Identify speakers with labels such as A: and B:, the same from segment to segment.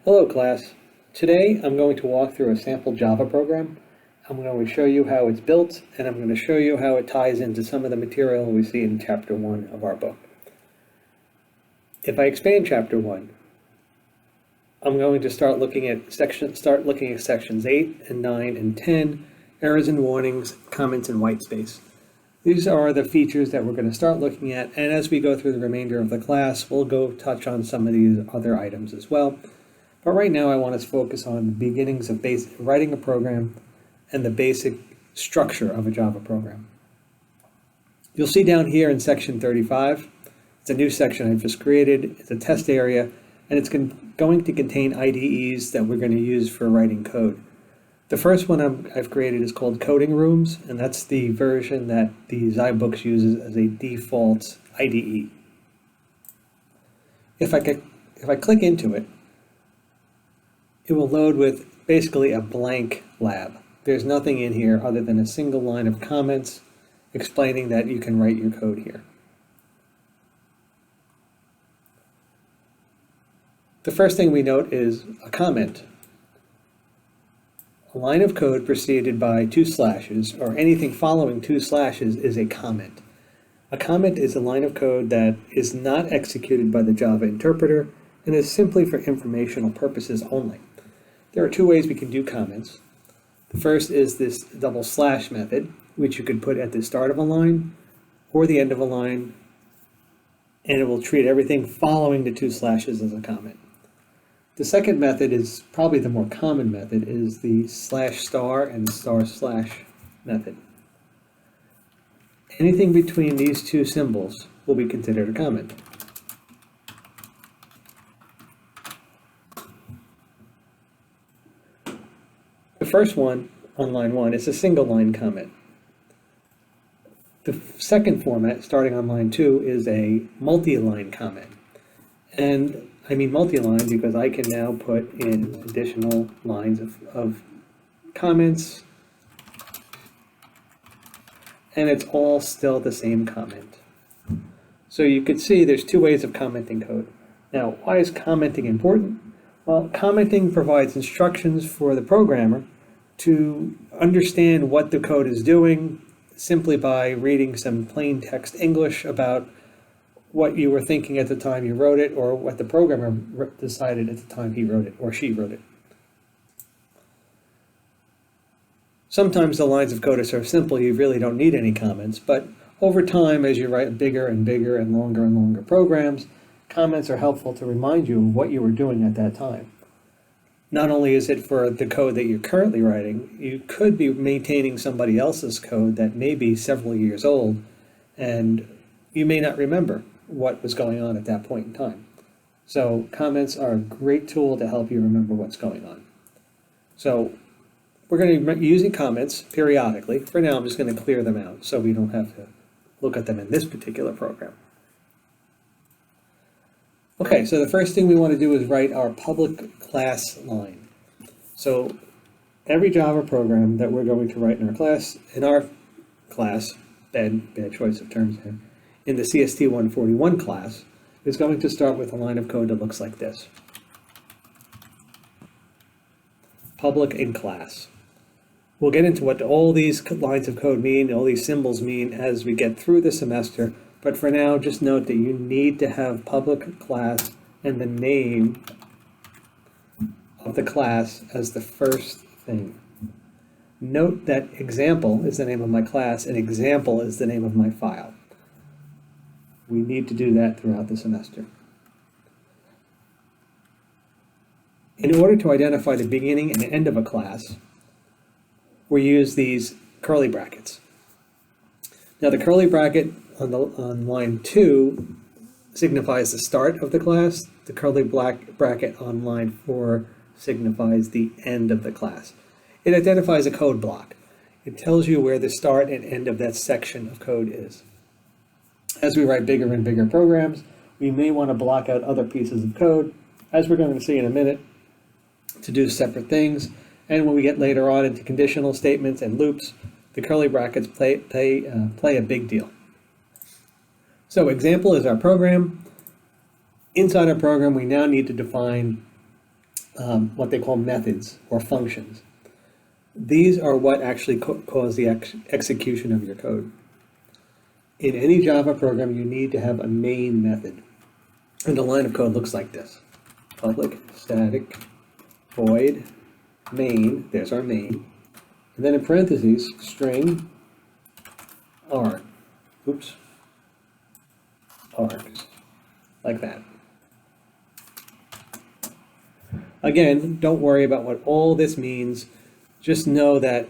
A: Hello class. Today I'm going to walk through a sample Java program. I'm going to show you how it's built, and I'm going to show you how it ties into some of the material we see in chapter 1 of our book. If I expand chapter 1, I'm going to start looking at sections 8 and 9 and 10, errors and warnings, comments and whitespace. These are the features that we're going to start looking at, and as we go through the remainder of the class, we'll go touch on some of these other items as well. But right now I want us to focus on the beginnings of writing a program and the basic structure of a Java program. You'll see down here in section 35, it's a new section I've just created, it's a test area, and it's going to contain IDEs that we're going to use for writing code. The first one I've created is called Coding Rooms, and that's the version that the zyBooks uses as a default IDE. If I click into it, it will load with basically a blank lab. There's nothing in here other than a single line of comments explaining that you can write your code here. The first thing we note is a comment. A line of code preceded by 2 slashes, or anything following 2 slashes, is a comment. A comment is a line of code that is not executed by the Java interpreter and is simply for informational purposes only. There are 2 ways we can do comments. The first is this double slash method, which you could put at the start of a line or the end of a line, and it will treat everything following the 2 slashes as a comment. The second method is probably the more common method, is the /* and */ method. Anything between these 2 symbols will be considered a comment. The first one, on line 1, is a single line comment. The second format, starting on line 2, is a multi-line comment. And I mean multi-line because I can now put in additional lines of comments, and it's all still the same comment. So you could see there's 2 ways of commenting code. Now, why is commenting important? Well, commenting provides instructions for the programmer to understand what the code is doing simply by reading some plain text English about what you were thinking at the time you wrote it, or what the programmer decided at the time he wrote it or she wrote it. Sometimes the lines of code are so simple you really don't need any comments, but over time, as you write bigger and bigger and longer programs, comments are helpful to remind you of what you were doing at that time. Not only is it for the code that you're currently writing, you could be maintaining somebody else's code that may be several years old, and you may not remember what was going on at that point in time. So comments are a great tool to help you remember what's going on. So we're going to be using comments periodically. For now, I'm just going to clear them out so we don't have to look at them in this particular program. Okay, so the first thing we want to do is write our public class line. So every Java program that we're going to write in our class, bad choice of terms here, in the CST 141 class, is going to start with a line of code that looks like this. Public in class. We'll get into what all these lines of code mean, all these symbols mean as we get through the semester, but for now, just note that you need to have public class and the name of the class as the first thing. Note that example is the name of my class and example is the name of my file. We need to do that throughout the semester. In order to identify the beginning and end of a class, we use these curly brackets. Now the curly bracket on line 2 signifies the start of the class. The curly bracket on line 4 signifies the end of the class. It identifies a code block. It tells you where the start and end of that section of code is. As we write bigger and bigger programs, we may want to block out other pieces of code, as we're going to see in a minute, to do separate things. And when we get later on into conditional statements and loops, the curly brackets play a big deal. So example is our program. Inside our program, we now need to define what they call methods or functions. These are what actually cause the execution of your code. In any Java program, you need to have a main method. And the line of code looks like this. Public static void main, there's our main, and then in parentheses, string arg, args, like that. Again, don't worry about what all this means. Just know that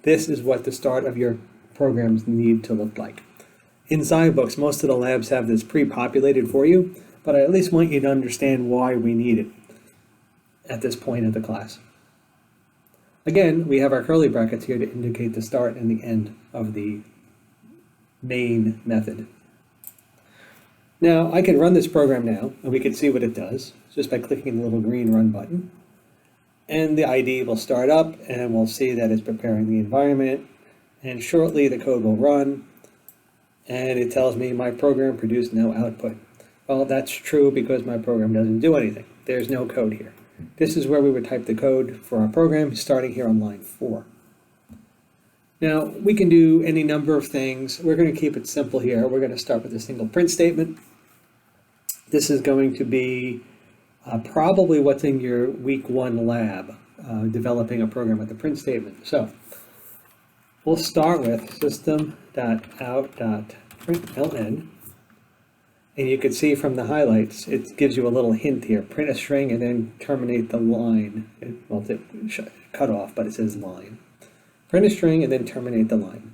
A: this is what the start of your programs need to look like. In SciBooks, most of the labs have this pre-populated for you, but I at least want you to understand why we need it at this point of the class. Again, we have our curly brackets here to indicate the start and the end of the main method. Now, I can run this program now, and we can see what it does just by clicking the little green run button. And the ID will start up, and we'll see that it's preparing the environment, and shortly the code will run, and it tells me my program produced no output. Well, that's true because my program doesn't do anything. There's no code here. This is where we would type the code for our program, starting here on line 4. Now, we can do any number of things. We're going to keep it simple here. We're going to start with a single print statement. This is going to be probably what's in your week 1 lab, developing a program with a print statement. So we'll start with system.out.println. And you can see from the highlights, it gives you a little hint here. Print a string and then terminate the line. Well, it's cut off, but it says line. Print a string and then terminate the line.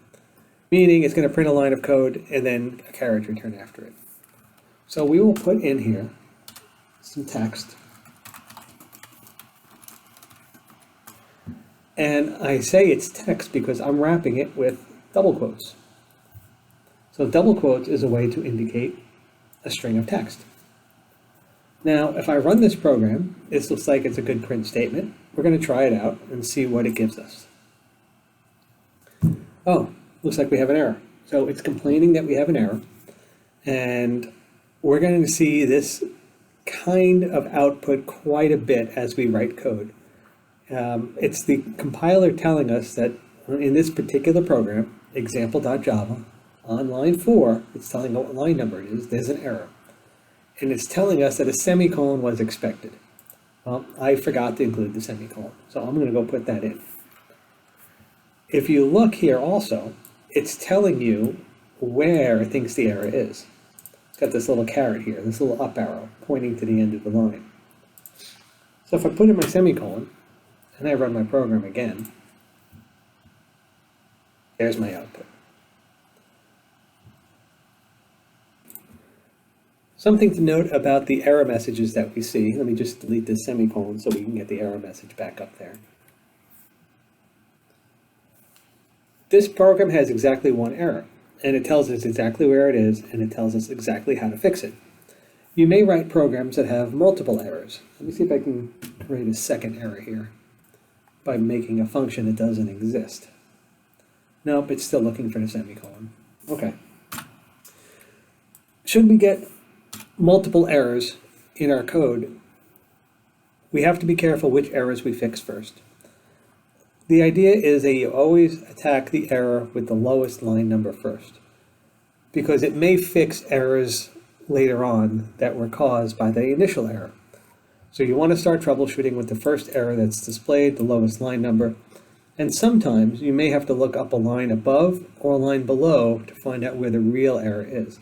A: Meaning it's going to print a line of code and then a carriage return after it. So we will put in here some text. And I say it's text because I'm wrapping it with double quotes. So double quotes is a way to indicate a string of text. Now, if I run this program, this looks like it's a good print statement. We're going to try it out and see what it gives us. Oh, looks like we have an error. So it's complaining that we have an error. And we're going to see this kind of output quite a bit as we write code. It's the compiler telling us that in this particular program, example.java, on line 4, it's telling what line number it is, there's an error. And it's telling us that a semicolon was expected. Well, I forgot to include the semicolon, so I'm going to go put that in. If you look here also, it's telling you where it thinks the error is. It's got this little caret here, this little up arrow pointing to the end of the line. So if I put in my semicolon, and I run my program again, there's my output. Something to note about the error messages that we see. Let me just delete this semicolon so we can get the error message back up there. This program has exactly one error, and it tells us exactly where it is, and it tells us exactly how to fix it. You may write programs that have multiple errors. Let me see if I can create a second error here by making a function that doesn't exist. Nope, it's still looking for the semicolon. Okay. Should we get multiple errors in our code, we have to be careful which errors we fix first. The idea is that you always attack the error with the lowest line number first, because it may fix errors later on that were caused by the initial error. So you want to start troubleshooting with the first error that's displayed, the lowest line number, and sometimes you may have to look up a line above or a line below to find out where the real error is.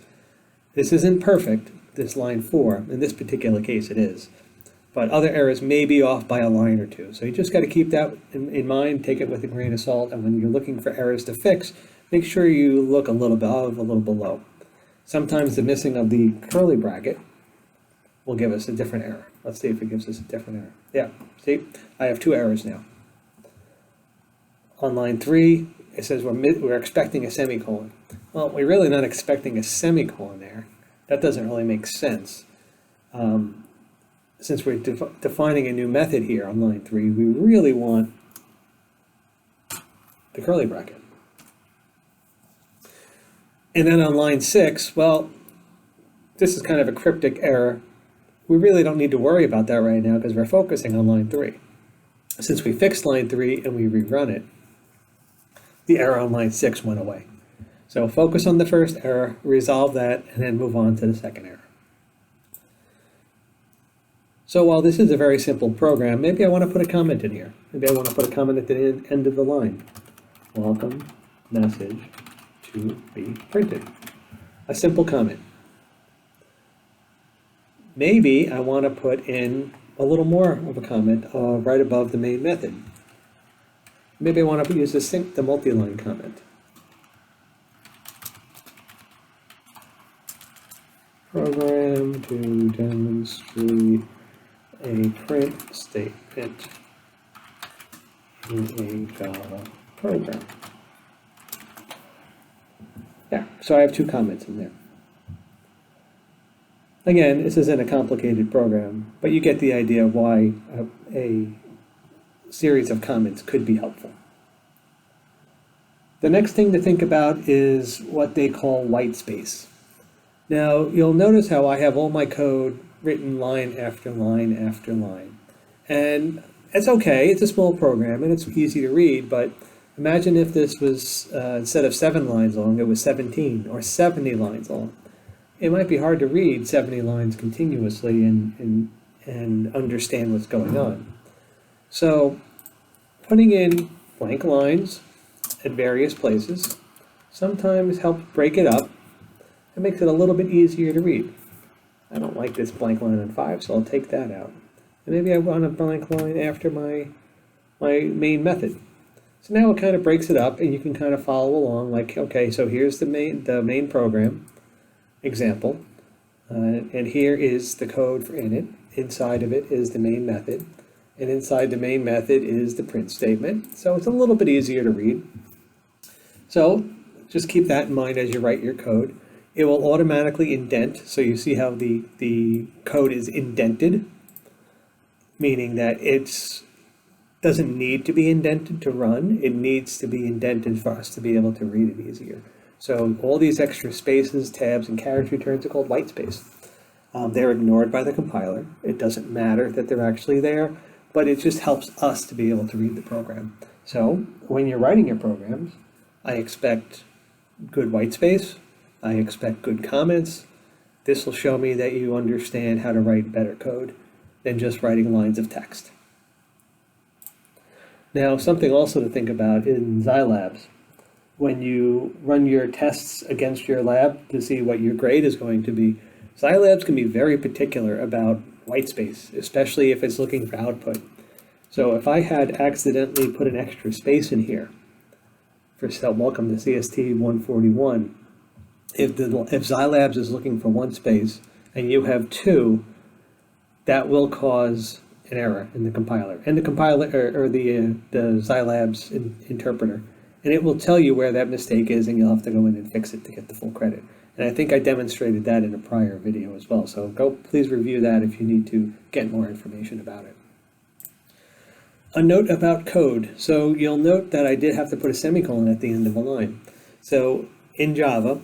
A: This isn't perfect, this line 4, in this particular case it is, but other errors may be off by a line or two. So you just got to keep that in mind, take it with a grain of salt, and when you're looking for errors to fix, make sure you look a little above, a little below. Sometimes the missing of the curly bracket will give us a different error. Let's see if it gives us a different error. Yeah, see, I have 2 errors now. On line 3, it says we're expecting a semicolon. Well, we're really not expecting a semicolon there. That doesn't really make sense. Since we're defining a new method here on line 3, we really want the curly bracket. And then on line 6, well, this is kind of a cryptic error. we really don't need to worry about that right now because we're focusing on line 3. Since we fixed line 3 and we rerun it, the error on line 6 went away. So focus on the first error, resolve that, and then move on to the second error. So while this is a very simple program, maybe I want to put a comment in here. Maybe I want to put a comment at the end of the line. Welcome message to be printed. A simple comment. Maybe I want to put in a little more of a comment right above the main method. Maybe I want to use the multi-line comment. Program to demonstrate a print statement in a Java program. Yeah, so I have 2 comments in there. Again, this isn't a complicated program, but you get the idea of why a series of comments could be helpful. The next thing to think about is what they call white space. Now, you'll notice how I have all my code written line after line after line. And it's okay, it's a small program and it's easy to read, but imagine if this was, instead of 7 lines long, it was 17 or 70 lines long. It might be hard to read 70 lines continuously and understand what's going on. So putting in blank lines at various places sometimes helps break it up and makes it a little bit easier to read. I don't like this blank line on 5, so I'll take that out. And maybe I want a blank line after my main method. So now it kind of breaks it up and you can kind of follow along like, okay, so here's the main program example, and here is the code for init. Inside of it is the main method, and inside the main method is the print statement. So it's a little bit easier to read. So just keep that in mind as you write your code. It will automatically indent, so you see how the code is indented, meaning that it doesn't need to be indented to run. It needs to be indented for us to be able to read it easier. So all these extra spaces, tabs, and carriage returns are called white space. They're ignored by the compiler. It doesn't matter that they're actually there, but it just helps us to be able to read the program. So when you're writing your programs, I expect good white space. I expect good comments. This will show me that you understand how to write better code than just writing lines of text. Now, something also to think about in Xylabs. When you run your tests against your lab to see what your grade is going to be, Xylabs can be very particular about white space, especially if it's looking for output. So if I had accidentally put an extra space in here for welcome to CST 141, if Xylabs is looking for 1 space and you have 2, that will cause an error in the compiler, and the compiler or the Xylabs interpreter. And it will tell you where that mistake is, and you'll have to go in and fix it to get the full credit. And I think I demonstrated that in a prior video as well. So please review that if you need to get more information about it. A note about code. So you'll note that I did have to put a semicolon at the end of a line. So in Java,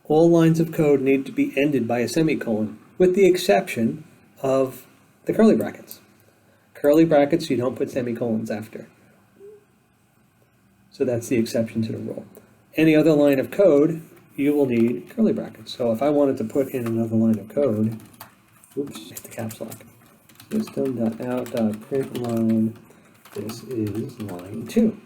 A: all lines of code need to be ended by a semicolon, with the exception of the curly brackets. Curly brackets, you don't put semicolons after. So that's the exception to the rule. Any other line of code, you will need curly brackets. So if I wanted to put in another line of code, oops, hit the caps lock. System.out.println, this is line 2.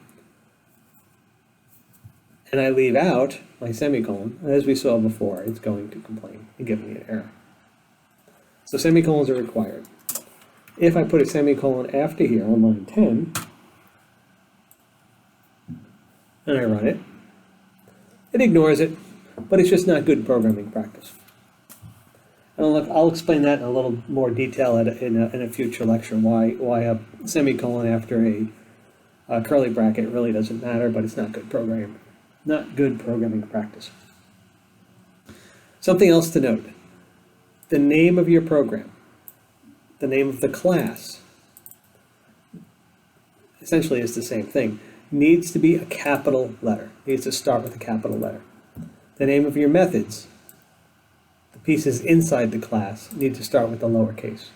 A: And I leave out my semicolon, as we saw before, it's going to complain and give me an error. So semicolons are required. If I put a semicolon after here on line 10, and I run it, it ignores it, but it's just not good programming practice. And I'll explain that in a little more detail in a future lecture, why a semicolon after a curly bracket really doesn't matter, but it's not good programming practice. Something else to note, the name of your program, the name of the class, essentially is the same thing, needs to be a capital letter, needs to start with a capital letter. The name of your methods, the pieces inside the class need to start with the lowercase.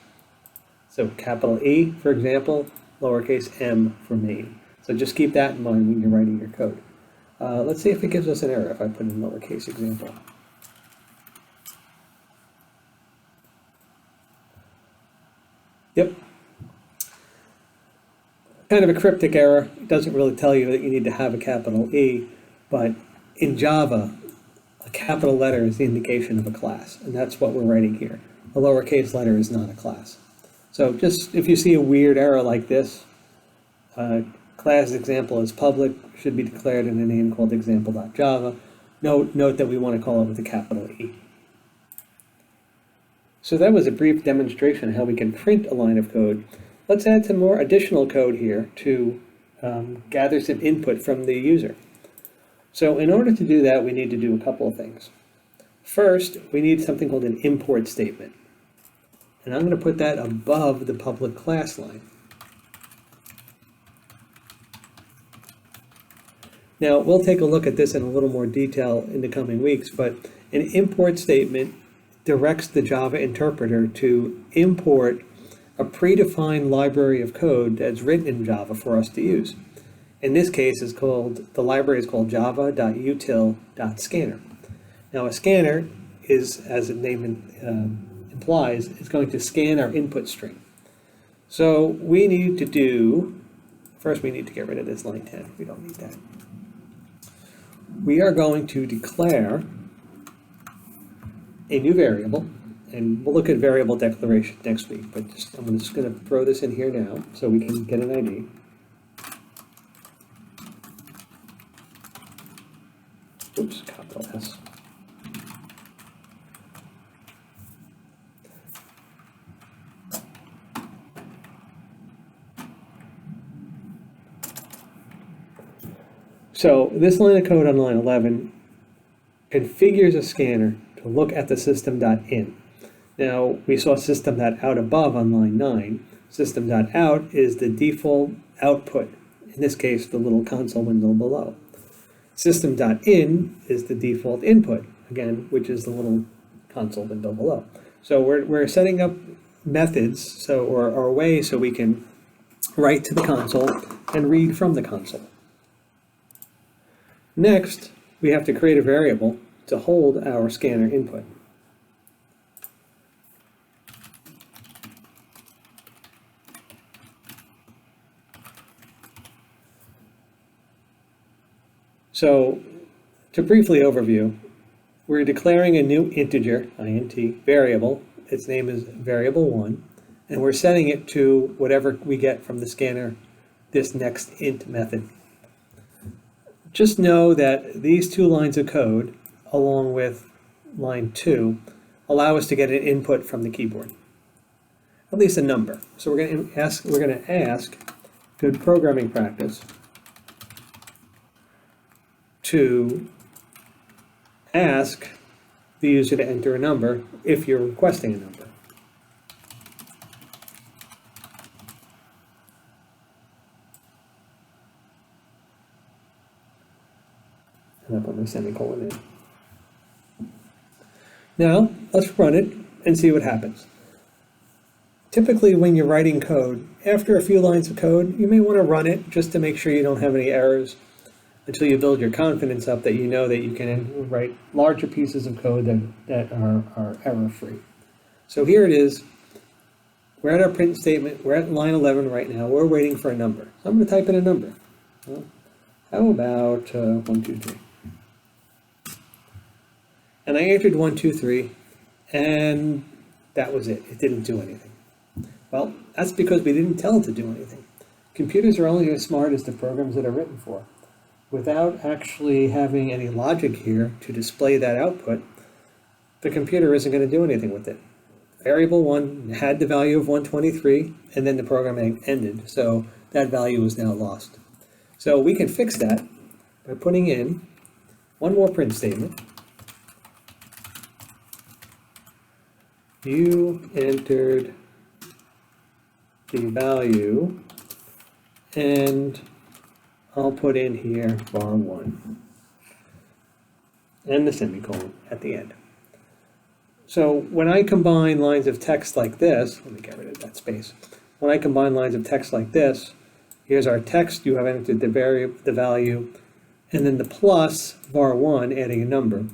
A: So capital E, for example, lowercase m for me. So just keep that in mind when you're writing your code. Let's see if it gives us an error if I put in lowercase example. Yep. Kind of a cryptic error. It doesn't really tell you that you need to have a capital E, but in Java, a capital letter is the indication of a class, and that's what we're writing here. A lowercase letter is not a class. So just if you see a weird error like this, class example is public, should be declared in a name called example.java. Note that we want to call it with a capital E. So that was a brief demonstration of how we can print a line of code. Let's add some more additional code here to gather some input from the user. So in order to do that, we need to do a couple of things. First, we need something called an import statement. And I'm going to put that above the public class line. Now, we'll take a look at this in a little more detail in the coming weeks, but an import statement directs the Java interpreter to import a predefined library of code that's written in Java for us to use. In this case, the library is called java.util.scanner. Now, a scanner is, as the name implies, is going to scan our input string. So we need to do, first we need to get rid of this line 10. We don't need that. We are going to declare a new variable, and we'll look at variable declaration next week, but I'm just going to throw this in here now so we can get an ID. Oops, capital S. So this line of code on line 11 configures a scanner to look at the system.in. Now, we saw system.out above on line 9. System.out is the default output, in this case, the little console window below. System.in is the default input, again, which is the little console window below. So we're setting up methods, or a way so we can write to the console and read from the console. Next, we have to create a variable to hold our scanner input. So, to briefly overview, we're declaring a new integer, int, variable. Its name is variable1, and we're setting it to whatever we get from the scanner, this next int method. Just know that these two lines of code, along with line 2, allow us to get an input from the keyboard, at least a number. So we're going to ask, good programming practice, to ask the user to enter a number if you're requesting a number. And I put my semicolon in. Now, let's run it and see what happens. Typically, when you're writing code, after a few lines of code, you may want to run it just to make sure you don't have any errors until you build your confidence up that you know that you can write larger pieces of code that are error-free. So here it is. We're at our print statement. We're at line 11 right now. We're waiting for a number. So I'm going to type in a number. Well, how about 1, 2, 3? And I entered 1, 2, 3, and that was it. It didn't do anything. Well, that's because we didn't tell it to do anything. Computers are only as smart as the programs that are written for. Without actually having any logic here to display that output, the computer isn't going to do anything with it. Variable 1 had the value of 123, and then the program ended, so that value is now lost. So we can fix that by putting in one more print statement. You entered the value, and I'll put in here bar1 and the semicolon at the end. So when I combine lines of text like this, let me get rid of that space. When I combine lines of text like this, here's our text, you have entered the value, and then the plus var1 adding a number.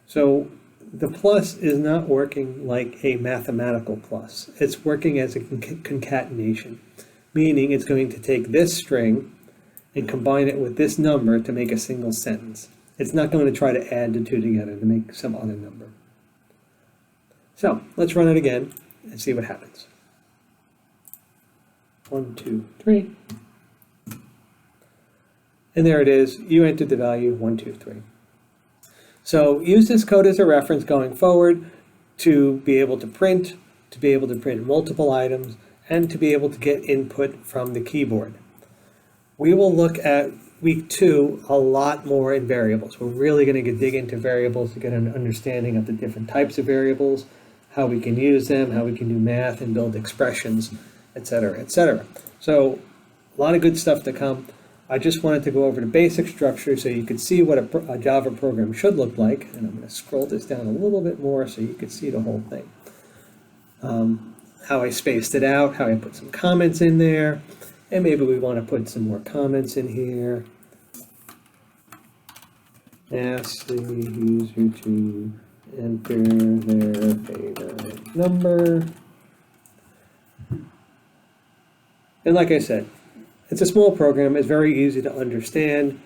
A: So the plus is not working like a mathematical plus. It's working as a concatenation, meaning it's going to take this string and combine it with this number to make a single sentence. It's not going to try to add the two together to make some other number. So let's run it again and see what happens. 1, 2, 3. And there it is. You entered the value 1, 2, 3. So use this code as a reference going forward to be able to print multiple items, and to be able to get input from the keyboard. We will look at week 2 a lot more in variables. We're really going to dig into variables to get an understanding of the different types of variables, how we can use them, how we can do math and build expressions, etc., etc. So a lot of good stuff to come. I just wanted to go over the basic structure so you could see what a Java program should look like. And I'm going to scroll this down a little bit more so you could see the whole thing. How I spaced it out, how I put some comments in there, and maybe we want to put some more comments in here. Ask the user to enter their favorite number. And like I said, it's a small program. It's very easy to understand.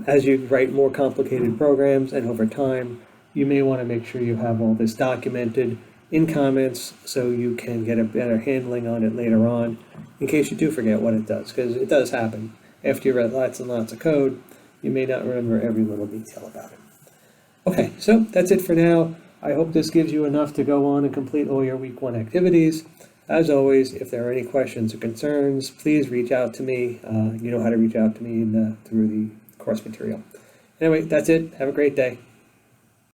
A: As you write more complicated programs and over time, you may want to make sure you have all this documented in comments so you can get a better handling on it later on in case you do forget what it does, because it does happen. After you read lots and lots of code, you may not remember every little detail about it. Okay, so that's it for now. I hope this gives you enough to go on and complete all your week 1 activities. As always, if there are any questions or concerns, please reach out to me. You know how to reach out to me through the course material. Anyway, that's it. Have a great day.